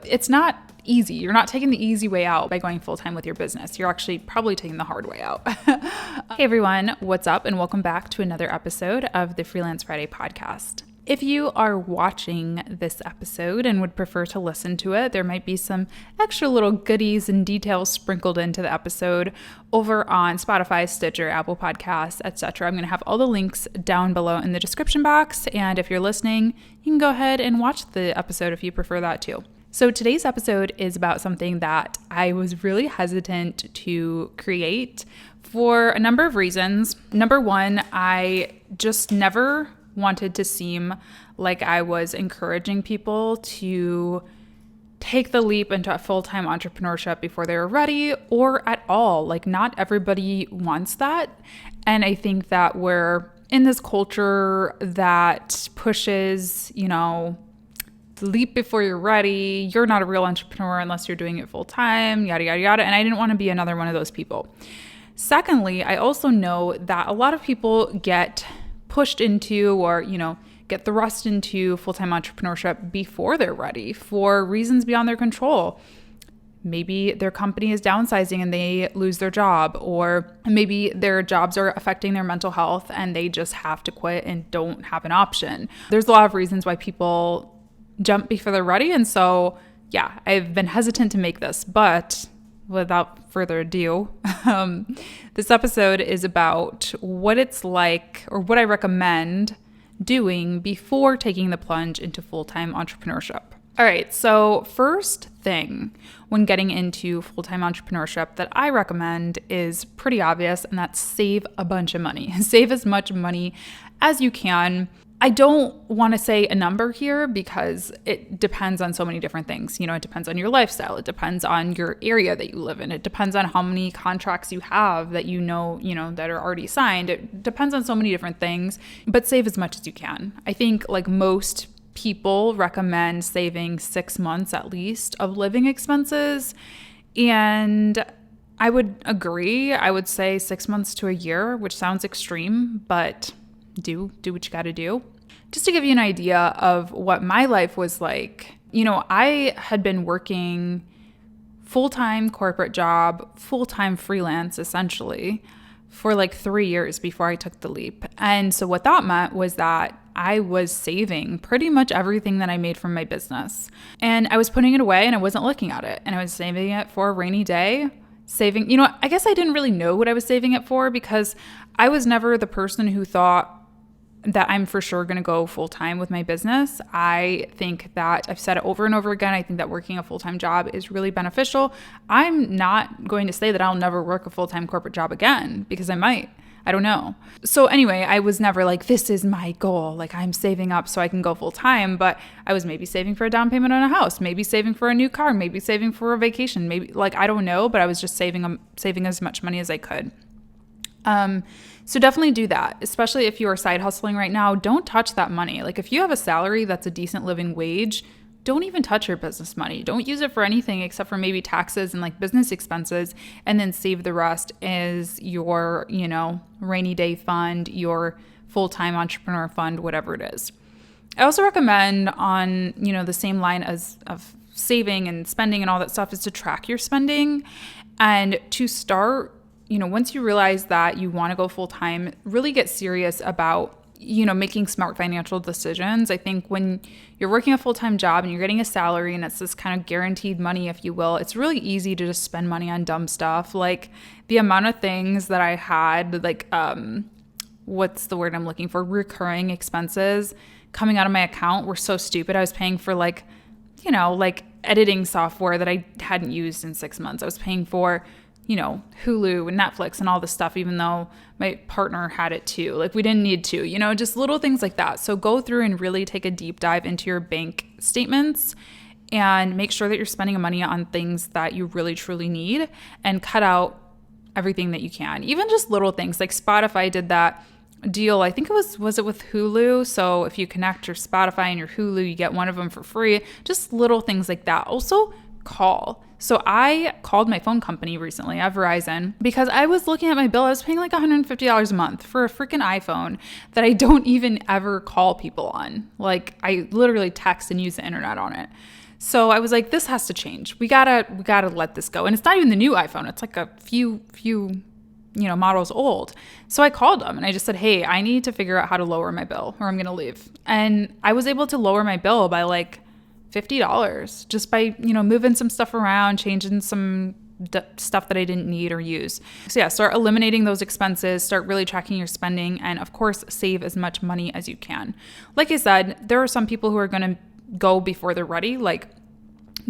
it's not easy. You're not taking the easy way out by going full-time with your business. You're actually probably taking the hard way out. Hey everyone, what's up? And welcome back to another episode of the Freelance Friday podcast. If you are watching this episode and would prefer to listen to it, there might be some extra little goodies and details sprinkled into the episode over on Spotify, Stitcher, Apple Podcasts, etc. I'm going to have all the links down below in the description box. And if you're listening, you can go ahead and watch the episode if you prefer that too. So today's episode is about something that I was really hesitant to create for a number of reasons. Number one, I just never wanted to seem like I was encouraging people to take the leap into a full-time entrepreneurship before they were ready or at all. Like, not everybody wants that. And I think that we're in this culture that pushes, leap before you're ready. You're not a real entrepreneur unless you're doing it full-time, yada, yada, yada. And I didn't want to be another one of those people. Secondly, I also know that a lot of people get pushed into or, get thrust into full-time entrepreneurship before they're ready for reasons beyond their control. Maybe their company is downsizing and they lose their job, or maybe their jobs are affecting their mental health and they just have to quit and don't have an option. There's a lot of reasons why people jump before they're ready. And so, yeah, I've been hesitant to make this, but without further ado, this episode is about what it's like or what I recommend doing before taking the plunge into full-time entrepreneurship. All right, so first thing when getting into full-time entrepreneurship that I recommend is pretty obvious, and that's save a bunch of money. Save as much money as you can. I don't want to say a number here because it depends on so many different things. It depends on your lifestyle. It depends on your area that you live in. It depends on how many contracts you have that that are already signed. It depends on so many different things, but save as much as you can. I think like most people recommend saving 6 months at least of living expenses. And I would agree. I would say 6 months to a year, which sounds extreme, but do what you got to do. Just to give you an idea of what my life was like, I had been working full-time corporate job, full-time freelance essentially for like 3 years before I took the leap. And so what that meant was that I was saving pretty much everything that I made from my business. And I was putting it away and I wasn't looking at it. And I was saving it for a rainy day. I guess I didn't really know what I was saving it for because I was never the person who thought that I'm for sure going to go full time with my business. I think that I've said it over and over again. I think that working a full-time job is really beneficial. I'm not going to say that I'll never work a full-time corporate job again because I might. I don't know. So anyway, I was never like, this is my goal. Like, I'm saving up so I can go full time, but I was maybe saving for a down payment on a house, maybe saving for a new car, maybe saving for a vacation, maybe I don't know, but I was just saving as much money as I could. So definitely do that, especially if you are side hustling right now. Don't touch that money. Like, if you have a salary that's a decent living wage, don't even touch your business money. Don't use it for anything except for maybe taxes and like business expenses, and then save the rest as your, rainy day fund, your full-time entrepreneur fund, whatever it is. I also recommend on, the same line of saving and spending and all that stuff is to track your spending and to start, once you realize that you want to go full time, really get serious about, making smart financial decisions. I think when you're working a full-time job and you're getting a salary and it's this kind of guaranteed money, if you will, it's really easy to just spend money on dumb stuff. Like the amount of things that I had, like, what's the word I'm looking for? Recurring expenses coming out of my account were so stupid. I was paying for like editing software that I hadn't used in 6 months. I was paying for Hulu and Netflix and all this stuff, even though my partner had it too. Like, we didn't need to, just little things like that. So go through and really take a deep dive into your bank statements and make sure that you're spending money on things that you really truly need and cut out everything that you can. Even just little things like Spotify did that deal. I think it was it with Hulu? So if you connect your Spotify and your Hulu, you get one of them for free. Just little things like that. Also, call. So I called my phone company recently at Verizon because I was looking at my bill. I was paying like $150 a month for a freaking iPhone that I don't even ever call people on. Like, I literally text and use the internet on it. So I was like, this has to change. We gotta let this go. And it's not even the new iPhone. It's like a few models old. So I called them and I just said, hey, I need to figure out how to lower my bill or I'm going to leave. And I was able to lower my bill by like $50 just by, moving some stuff around, changing some stuff that I didn't need or use. So yeah, start eliminating those expenses, start really tracking your spending, and of course, save as much money as you can. Like I said, there are some people who are going to go before they're ready, like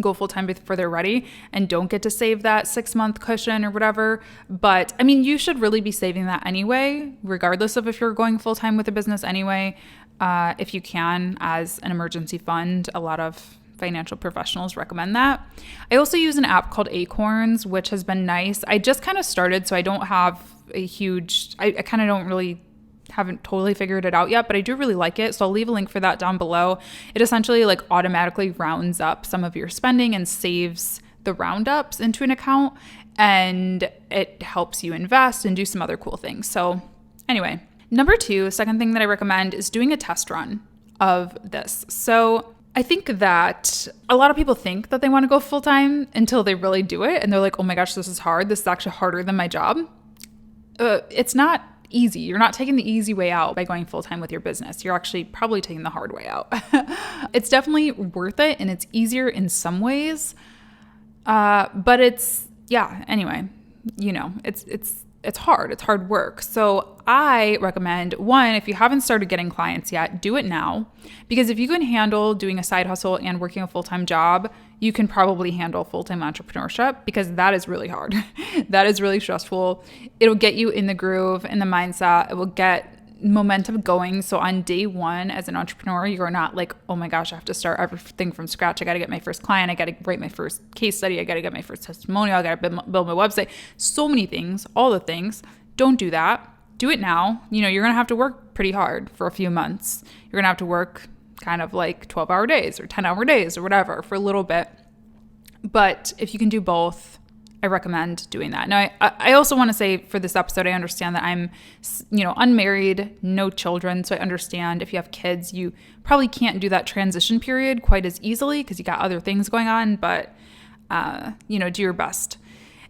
go full-time before they're ready and don't get to save that 6-month cushion or whatever. But I mean, you should really be saving that anyway, regardless of if you're going full-time with a business anyway, if you can, as an emergency fund. A lot of financial professionals recommend that. I also use an app called Acorns, which has been nice. I just kind of started, so I don't have I kind of don't really haven't totally figured it out yet, but I do really like it. So I'll leave a link for that down below. It essentially like automatically rounds up some of your spending and saves the roundups into an account, and it helps you invest and do some other cool things. So anyway, number 2, second thing that I recommend is doing a test run of this. So I think that a lot of people think that they want to go full-time until they really do it. And they're like, oh my gosh, this is hard. This is actually harder than my job. It's not easy. You're not taking the easy way out by going full-time with your business. You're actually probably taking the hard way out. It's definitely worth it, and it's easier in some ways. But anyway, it's hard. It's hard work. So I recommend, one, if you haven't started getting clients yet, do it now. Because if you can handle doing a side hustle and working a full-time job, you can probably handle full-time entrepreneurship, because that is really hard. That is really stressful. It'll get you in the groove, in the mindset. It will get momentum going. So on day 1 as an entrepreneur, you're not like, oh my gosh, I have to start everything from scratch. I got to get my first client. I got to write my first case study. I got to get my first testimonial. I got to build my website. So many things, all the things. Don't do that. Do it now. You're going to have to work pretty hard for a few months. You're going to have to work kind of like 12-hour days or 10-hour days or whatever for a little bit. But if you can do both, I recommend doing that. Now, I also want to say for this episode, I understand that I'm, unmarried, no children. So I understand if you have kids, you probably can't do that transition period quite as easily because you got other things going on, but, do your best.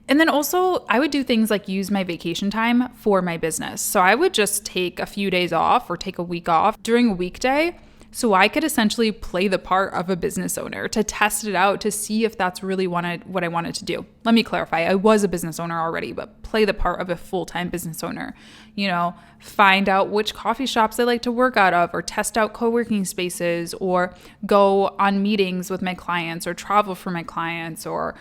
And then also I would do things like use my vacation time for my business. So I would just take a few days off or take a week off during a weekday, so I could essentially play the part of a business owner to test it out, to see if that's really what I wanted to do. Let me clarify. I was a business owner already, but play the part of a full-time business owner. Find out which coffee shops I like to work out of, or test out co-working spaces, or go on meetings with my clients, or travel for my clients, or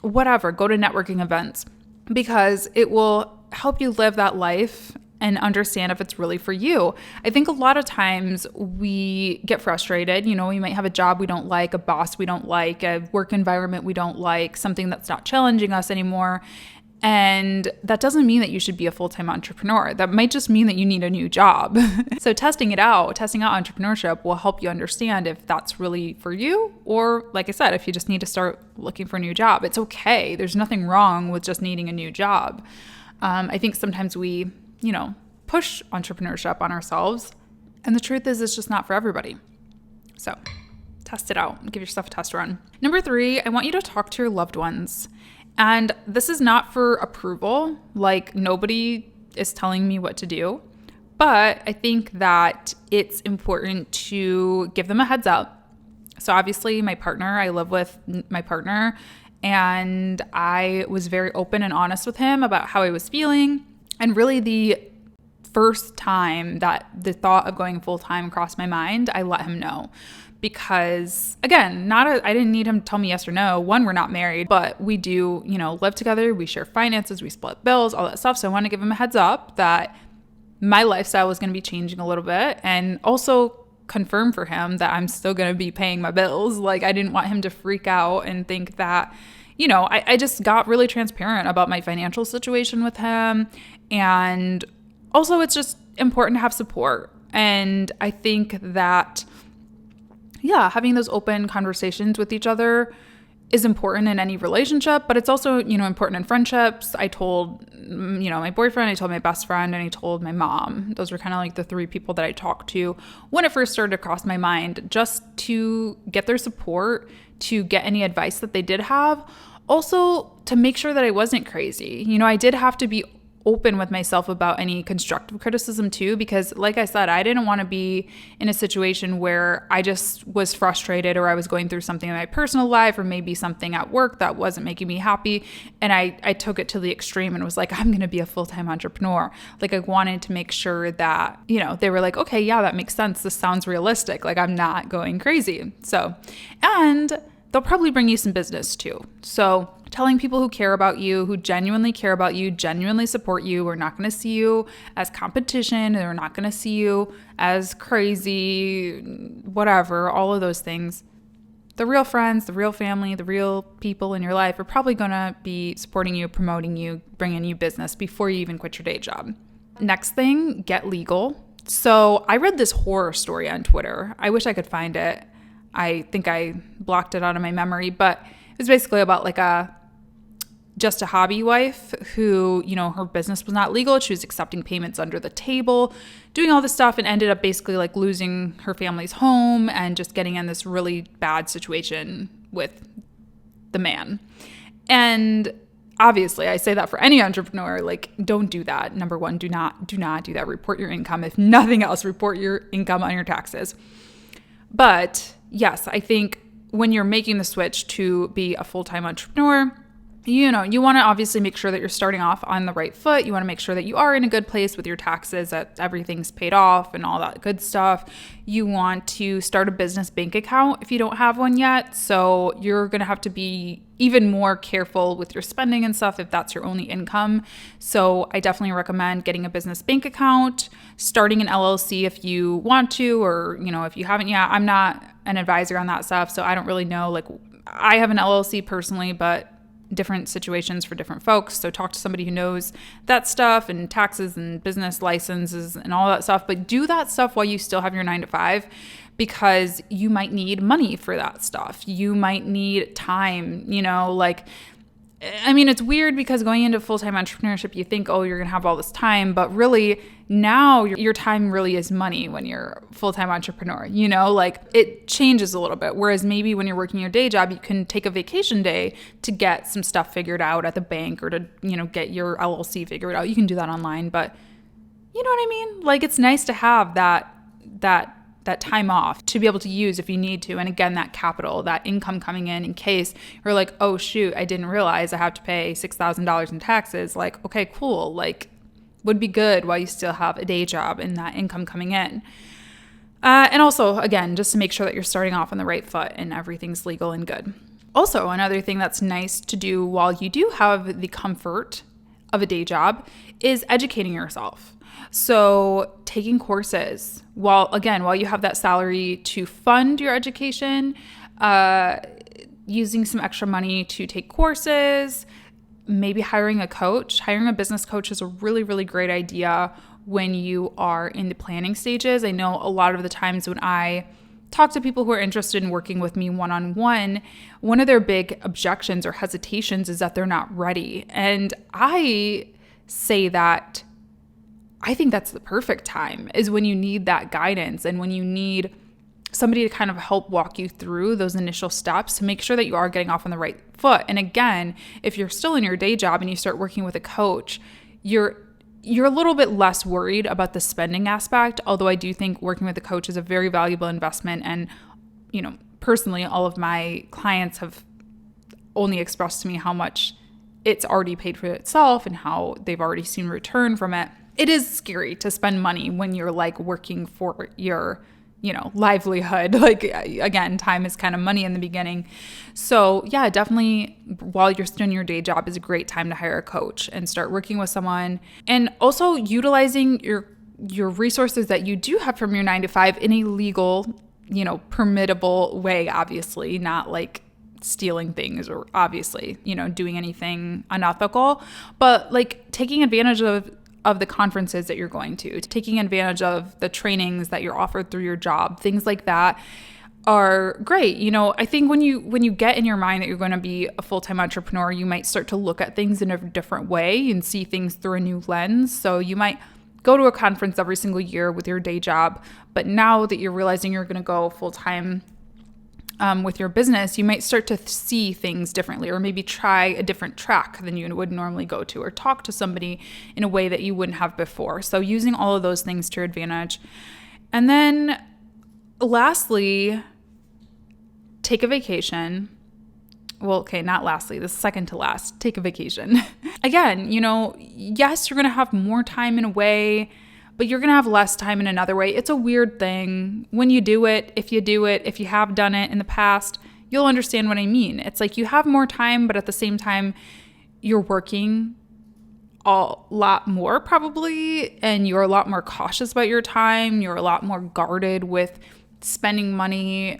whatever, go to networking events, because it will help you live that life and understand if it's really for you. I think a lot of times we get frustrated. We might have a job we don't like, a boss we don't like, a work environment we don't like, something that's not challenging us anymore. And that doesn't mean that you should be a full-time entrepreneur. That might just mean that you need a new job. So testing out entrepreneurship will help you understand if that's really for you, or like I said, if you just need to start looking for a new job. It's okay. There's nothing wrong with just needing a new job. I think sometimes we push entrepreneurship on ourselves. And the truth is, it's just not for everybody. So test it out. Give yourself a test run. Number 3, I want you to talk to your loved ones. And this is not for approval. Like, nobody is telling me what to do. But I think that it's important to give them a heads up. So obviously I live with my partner, and I was very open and honest with him about how I was feeling. And really the first time that the thought of going full-time crossed my mind, I let him know. Because again, I didn't need him to tell me yes or no. One, we're not married, but we do, live together. We share finances, we split bills, all that stuff. So I want to give him a heads up that my lifestyle was going to be changing a little bit, and also confirm for him that I'm still going to be paying my bills. Like, I didn't want him to freak out and think that, I just got really transparent about my financial situation with him. And also, it's just important to have support. And I think that, having those open conversations with each other is important in any relationship, but it's also, important in friendships. I told, my boyfriend, I told my best friend, and I told my mom. Those were kind of like the 3 people that I talked to when it first started to cross my mind, just to get their support, to get any advice that they did have. Also, to make sure that I wasn't crazy. I did have to be open with myself about any constructive criticism too, because like I said, I didn't want to be in a situation where I just was frustrated or I was going through something in my personal life or maybe something at work that wasn't making me happy. And I took it to the extreme and was like, I'm going to be a full-time entrepreneur. Like I wanted to make sure that, they were like, okay, yeah, that makes sense. This sounds realistic. Like I'm not going crazy. So, and they'll probably bring you some business too. So telling people who care about you, who genuinely care about you, genuinely support you, are not going to see you as competition. They're not going to see you as crazy, whatever, all of those things. The real friends, the real family, the real people in your life are probably going to be supporting you, promoting you, bringing you business before you even quit your day job. Next thing, get legal. So I read this horror story on Twitter. I wish I could find it. I think I blocked it out of my memory, but it was basically about like just a hobby wife who, her business was not legal. She was accepting payments under the table, doing all this stuff, and ended up basically like losing her family's home and just getting in this really bad situation with the man. And obviously, I say that for any entrepreneur, like don't do that. Number one, do not do that. Report your income. If nothing else, report your income on your taxes. But yes, I think when you're making the switch to be a full-time entrepreneur, you want to obviously make sure that you're starting off on the right foot. You want to make sure that you are in a good place with your taxes, that everything's paid off and all that good stuff. You want to start a business bank account if you don't have one yet. So you're going to have to be even more careful with your spending and stuff if that's your only income. So I definitely recommend getting a business bank account, starting an LLC if you want to, or, if you haven't yet. I'm not an advisor on that stuff, so I don't really know. Like I have an LLC personally, but different situations for different folks. So talk to somebody who knows that stuff and taxes and business licenses and all that stuff. But do that stuff while you still have your 9-to-5, because you might need money for that stuff. You might need time, it's weird because going into full-time entrepreneurship, you think, oh, you're going to have all this time, but really now your time really is money when you're a full-time entrepreneur, it changes a little bit. Whereas maybe when you're working your day job, you can take a vacation day to get some stuff figured out at the bank or to, get your LLC figured out. You can do that online, but you know what I mean? Like it's nice to have that time off to be able to use if you need to. And again, that capital, that income coming in case you're like, oh shoot, I didn't realize I have to pay $6,000 in taxes. Like, okay, cool. Like would be good while you still have a day job and that income coming in. And also, again, just to make sure that you're starting off on the right foot and everything's legal and good. Also, another thing that's nice to do while you do have the comfort of a day job is educating yourself. So taking courses while you have that salary to fund your education, using some extra money to take courses, maybe hiring a coach. Hiring a business coach is a really, really great idea when you are in the planning stages. I know a lot of the times when I talk to people who are interested in working with me one-on-one, one of their big objections or hesitations is that they're not ready. And I say that I think that's the perfect time, is when you need that guidance and when you need somebody to kind of help walk you through those initial steps to make sure that you are getting off on the right foot. And again, if you're still in your day job and you start working with a coach, you're a little bit less worried about the spending aspect, although I do think working with a coach is a very valuable investment. And, personally, all of my clients have only expressed to me how much it's already paid for itself and how they've already seen return from it. It is scary to spend money when you're like working for your, livelihood. Like, again, time is kind of money in the beginning. So yeah, definitely while you're still in your day job is a great time to hire a coach and start working with someone, and also utilizing your resources that you do have from your 9-to-5 in a legal, permittable way, obviously, not like stealing things or obviously, doing anything unethical, but like taking advantage of the conferences that you're going to, taking advantage of the trainings that you're offered through your job. Things like that are great. I think when you get in your mind that you're going to be a full-time entrepreneur, you might start to look at things in a different way and see things through a new lens. So you might go to a conference every single year with your day job, but now that you're realizing you're going to go full-time with your business, you might start to see things differently, or maybe try a different track than you would normally go to, or talk to somebody in a way that you wouldn't have before. So using all of those things to your advantage. And then lastly, take a vacation. Well, okay, not lastly, the second to last, take a vacation. Again, yes, you're going to have more time in a way, but you're going to have less time in another way. It's a weird thing. When you do it, if you have done it in the past, you'll understand what I mean. It's like you have more time, but at the same time, you're working a lot more probably, and you're a lot more cautious about your time. You're a lot more guarded with spending money.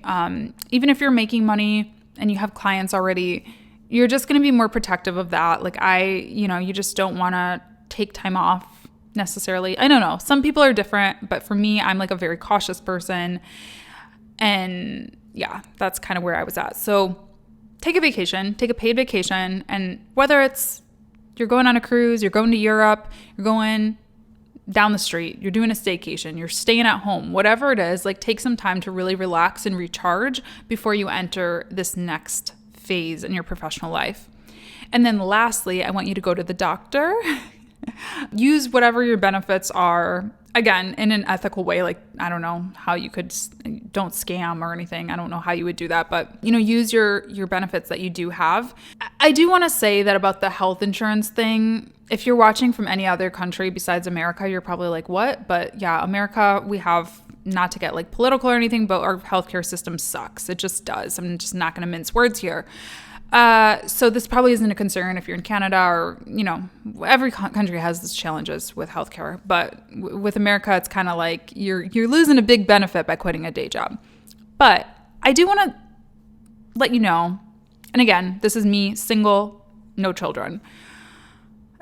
Even if you're making money and you have clients already, you're just going to be more protective of that. Like you just don't want to take time off necessarily. I don't know. Some people are different, but for me, I'm like a very cautious person. And yeah, that's kind of where I was at. So take a vacation, take a paid vacation. And whether it's you're going on a cruise, you're going to Europe, you're going down the street, you're doing a staycation, you're staying at home, whatever it is, like take some time to really relax and recharge before you enter this next phase in your professional life. And then lastly, I want you to go to the doctor. Use whatever your benefits are, again, in an ethical way. Like, I don't know how you could, don't scam or anything. I don't know how you would do that, but use your benefits that you do have. I do want to say that about the health insurance thing. If you're watching from any other country besides America, you're probably like, what? But yeah, America, we have, not to get like political or anything, but our healthcare system sucks. It just does. I'm just not going to mince words here. So this probably isn't a concern if you're in Canada or, every country has its challenges with healthcare. But with America, it's kind of like you're losing a big benefit by quitting a day job. But I do want to let you know, and again, this is me, single, no children.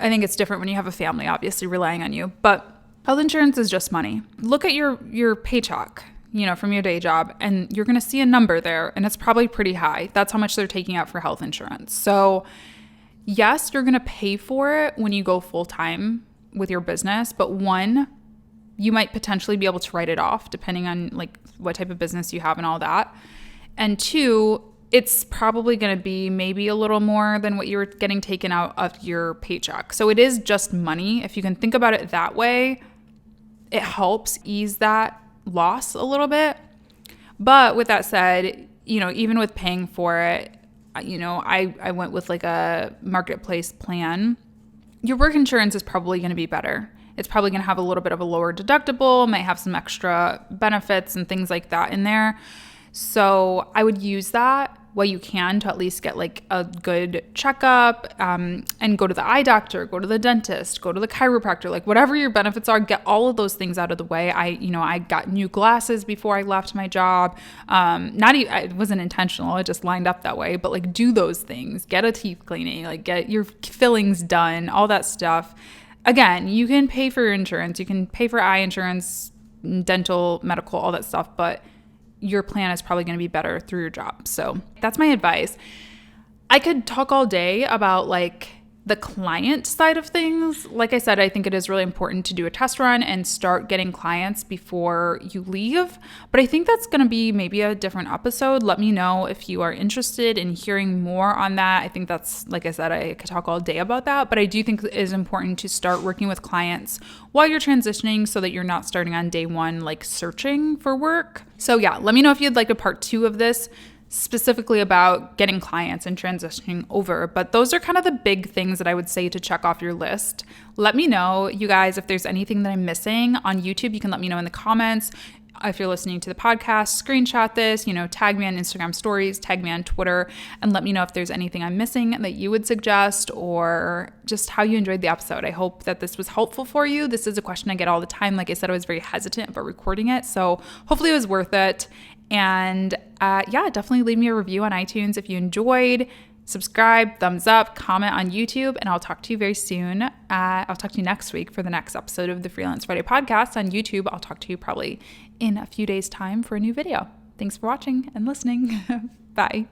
I think it's different when you have a family, obviously relying on you. But health insurance is just money. Look at your paycheck, from your day job, and you're going to see a number there, and it's probably pretty high. That's how much they're taking out for health insurance. So yes, you're going to pay for it when you go full time with your business, but one, you might potentially be able to write it off depending on like what type of business you have and all that. And two, it's probably going to be maybe a little more than what you're getting taken out of your paycheck. So it is just money. If you can think about it that way, it helps ease that loss a little bit. But with that said, even with paying for it, I went with like a marketplace plan. Your work insurance is probably going to be better. It's probably going to have a little bit of a lower deductible, might have some extra benefits and things like that in there. So I would use that while you can to at least get like a good checkup, and go to the eye doctor, go to the dentist, go to the chiropractor, like whatever your benefits are, get all of those things out of the way. I got new glasses before I left my job. It wasn't intentional. It just lined up that way, but like do those things, get a teeth cleaning, like get your fillings done, all that stuff. Again, you can pay for your insurance. You can pay for eye insurance, dental, medical, all that stuff, but your plan is probably going to be better through your job. So that's my advice. I could talk all day about like the client side of things. Like I said, I think it is really important to do a test run and start getting clients before you leave. But I think that's going to be maybe a different episode. Let me know if you are interested in hearing more on that. I think that's, like I said, I could talk all day about that. But I do think it is important to start working with clients while you're transitioning so that you're not starting on day one, like searching for work. So yeah, let me know if you'd like a part 2 of this, specifically about getting clients and transitioning over. But those are kind of the big things that I would say to check off your list. Let me know, you guys, if there's anything that I'm missing on YouTube. You can let me know in the comments. If you're listening to the podcast, screenshot this, tag me on Instagram stories, tag me on Twitter, and let me know if there's anything I'm missing that you would suggest, or just how you enjoyed the episode. I hope that this was helpful for you. This is a question I get all the time. Like I said, I was very hesitant about recording it, so hopefully it was worth it. And definitely leave me a review on iTunes if you enjoyed. Subscribe, thumbs up, comment on YouTube, and I'll talk to you very soon. I'll talk to you next week for the next episode of the Freelance Friday podcast on YouTube. I'll talk to you probably in a few days' time for a new video. Thanks for watching and listening. Bye.